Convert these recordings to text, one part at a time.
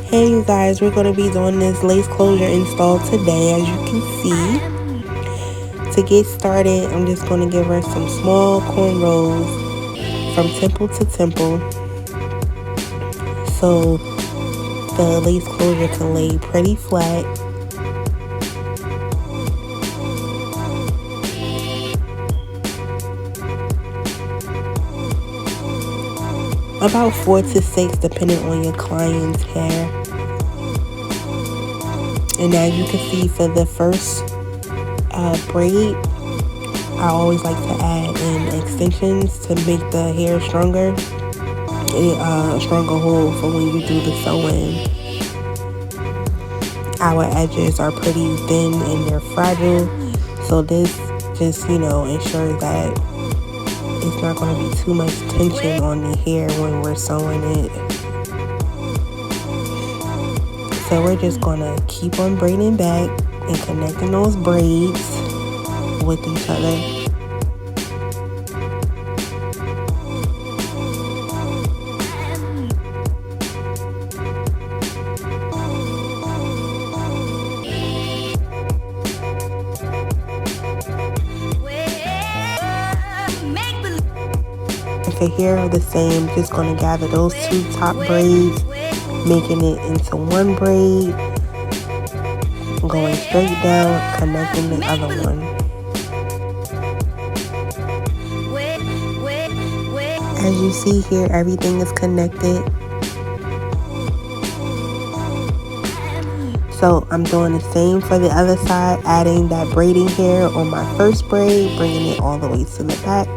Hey you guys, we're going to be doing this lace closure install today, as you can see. To get started, I'm just going to give her some small cornrows from temple to temple so the lace closure can lay pretty flat. About 4 to 6 depending on your client's hair. And as you can see, for the first braid, I always like to add in extensions to make the hair stronger. A stronger hold for when you do the sewing. Our edges are pretty thin and they're fragile, so this just ensures that it's not going to be too much tension on the hair when we're sewing it. So we're just going to keep on braiding back and connecting those braids with each other. For here the same, just going to gather those 2 top braids, making it into one braid, going straight down, connecting the other one. As you see here, everything is connected. So I'm doing the same for the other side, adding that braiding hair on my first braid, bringing it all the way to the back.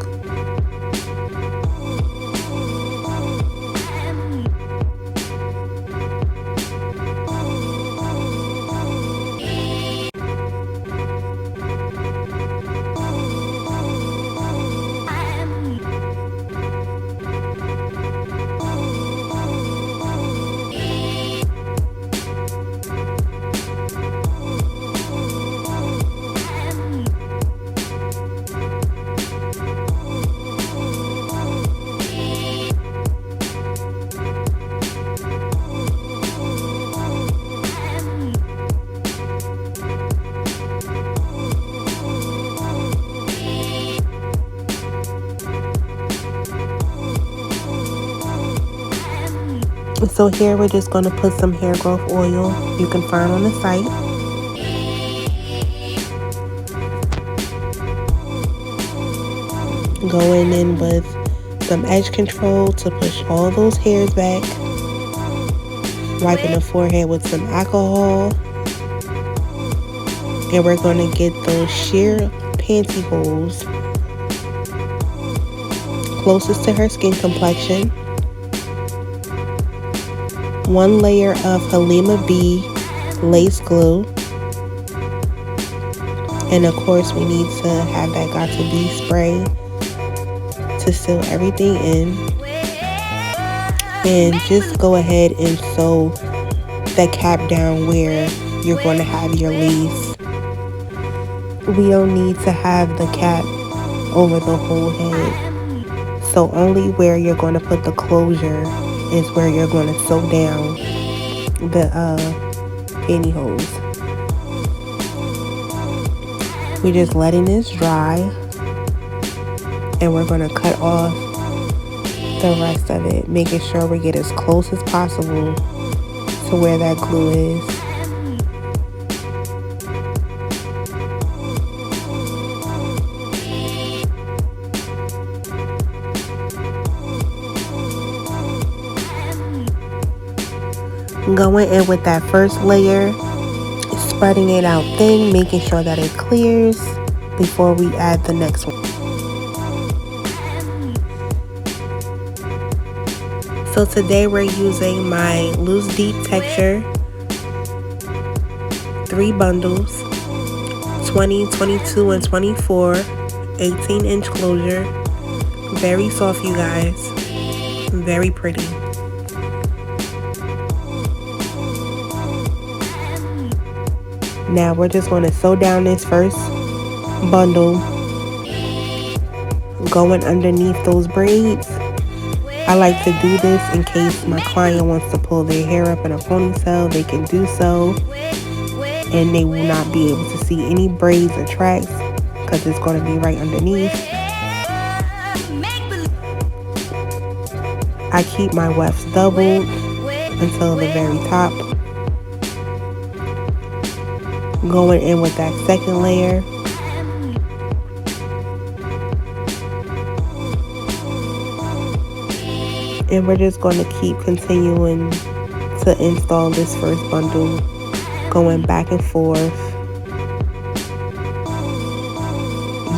So here we're just going to put some hair growth oil you can find on the site. Going in with some edge control to push all those hairs back. Wiping the forehead with some alcohol. And we're going to get those sheer pantyhose closest to her skin complexion. 1 layer of Halimah B lace glue. And of course we need to have that got to be spray to seal everything in. And just go ahead and sew the cap down where you're going to have your lace. We don't need to have the cap over the whole head. So only where you're going to put the closure is where you're going to sew down the pantyhose. We're just letting this dry, and we're going to cut off the rest of it, making sure we get as close as possible to where that glue is. Going in with that first layer, spreading it out thin, making sure that it clears before we add the next one. So today we're using my loose deep texture 3 bundles, 20, 22, and 24, 18-inch closure. Very soft, you guys. Very pretty. Now we're just going to sew down this first bundle, going underneath those braids, I like to do this in case my client wants to pull their hair up in a ponytail. They can do so, and they will not be able to see any braids or tracks because it's going to be right underneath. I keep my wefts doubled until the very top, going in with that second layer. And we're just going to keep continuing to install this first bundle, going back and forth,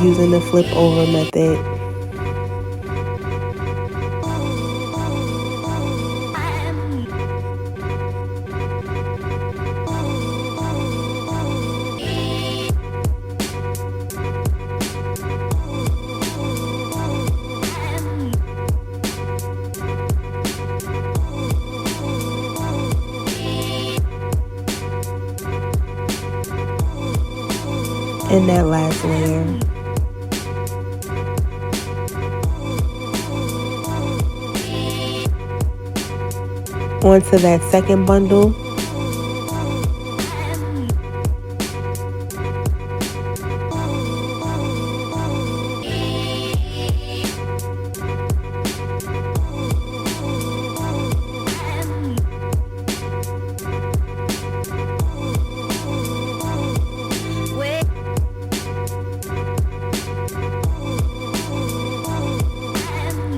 using the flip over method. In that last layer. Onto that second bundle.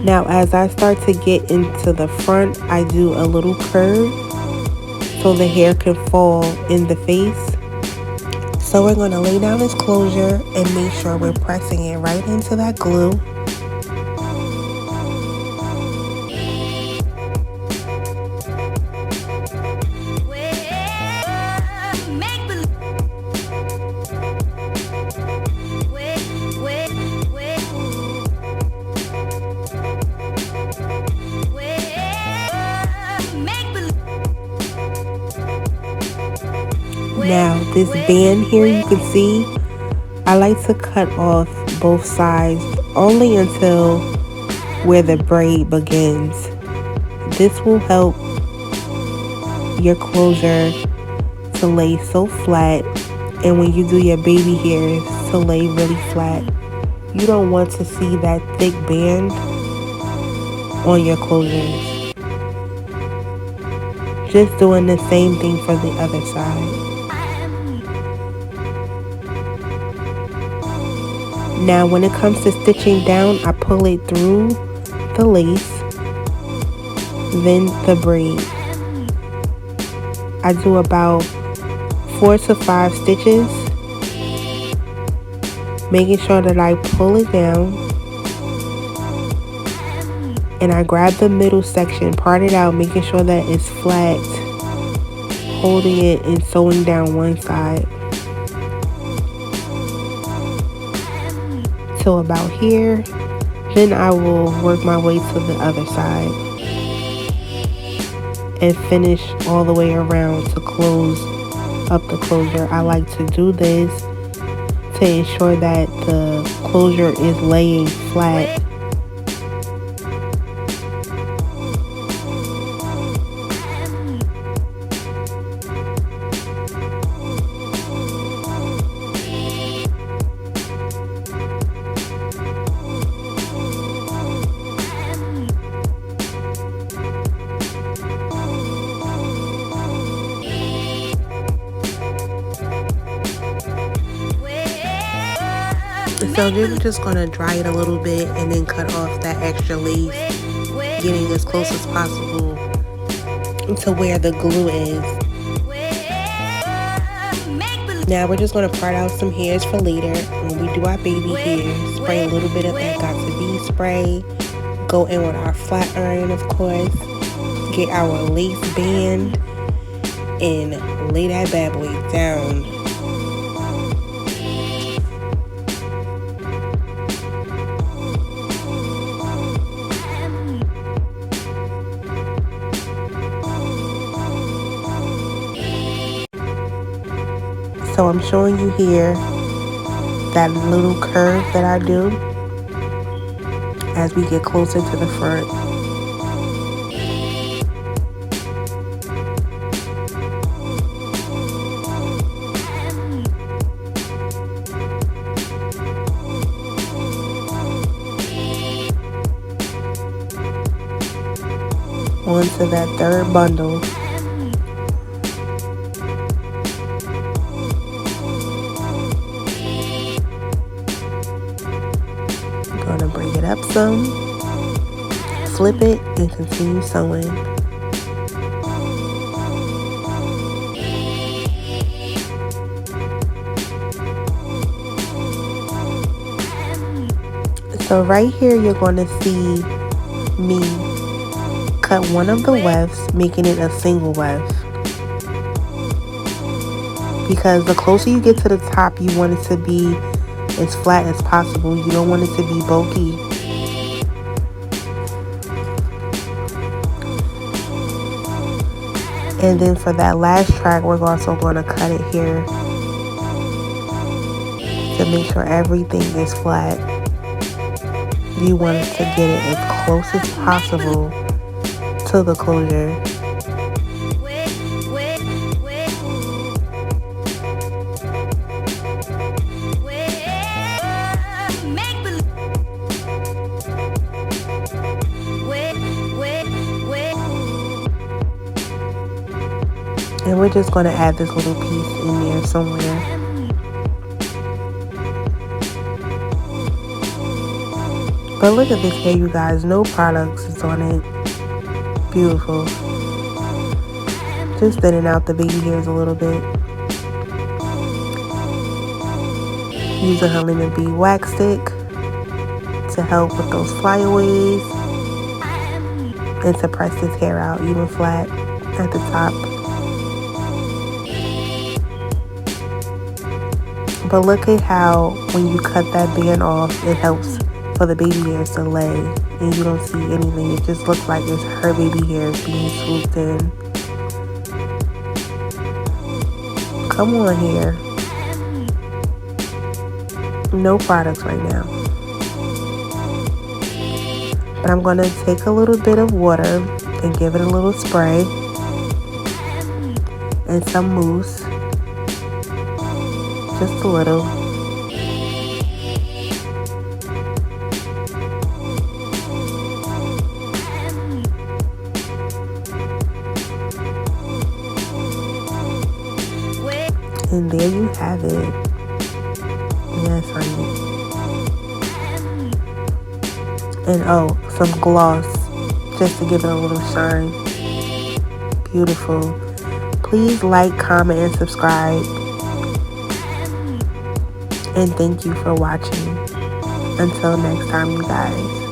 Now, as I start to get into the front, I do a little curve so the hair can fall in the face. So we're going to lay down this closure and make sure we're pressing it right into that glue. Now, this band here, you can see, I like to cut off both sides only until where the braid begins. This will help your closure to lay so flat, and when you do your baby hairs, to lay really flat. You don't want to see that thick band on your closures. Just doing the same thing for the other side. Now, when it comes to stitching down, I pull it through the lace, then the braid. I do about 4 to 5 stitches, making sure that I pull it down, and I grab the middle section, part it out, making sure that it's flat, holding it and sewing down one side. Till about here, then I will work my way to the other side and finish all the way around to close up the closure. I like to do this to ensure that the closure is laying flat. So you're just going to dry it a little bit and then cut off that extra lace, getting as close as possible to where the glue is. Now we're just going to part out some hairs for later. When we do our baby hairs, spray a little bit of that Got To Be spray. Go in with our flat iron, of course. Get our lace band and lay that bad boy down. So I'm showing you here that little curve that I do as we get closer to the front. onto that third bundle. I'm going to bring it up some, flip it, and continue sewing. So right here, you're going to see me cut one of the wefts, making it a single weft. Because the closer you get to the top, you want it to be as flat as possible. You don't want it to be bulky. And then for that last track, we're also going to cut it here to make sure everything is flat. You want it to get it as close as possible to the closure. And we're just going to add this little piece in there somewhere. But look at this hair, you guys. No products is on it. Beautiful. Just thinning out the baby hairs a little bit. Use a Halimah bead wax stick to help with those flyaways and to press this hair out even flat at the top. But look at how when you cut that band off, it helps for the baby hairs to lay and you don't see anything. It just looks like it's her baby hairs being swooped in. Come on here. No products right now. But I'm going to take a little bit of water and give it a little spray and some mousse. Just a little. And there you have it. Yes, honey. And oh, some gloss just to give it a little shine. Beautiful. Please like, comment, and subscribe. And thank you for watching. Until next time, you guys.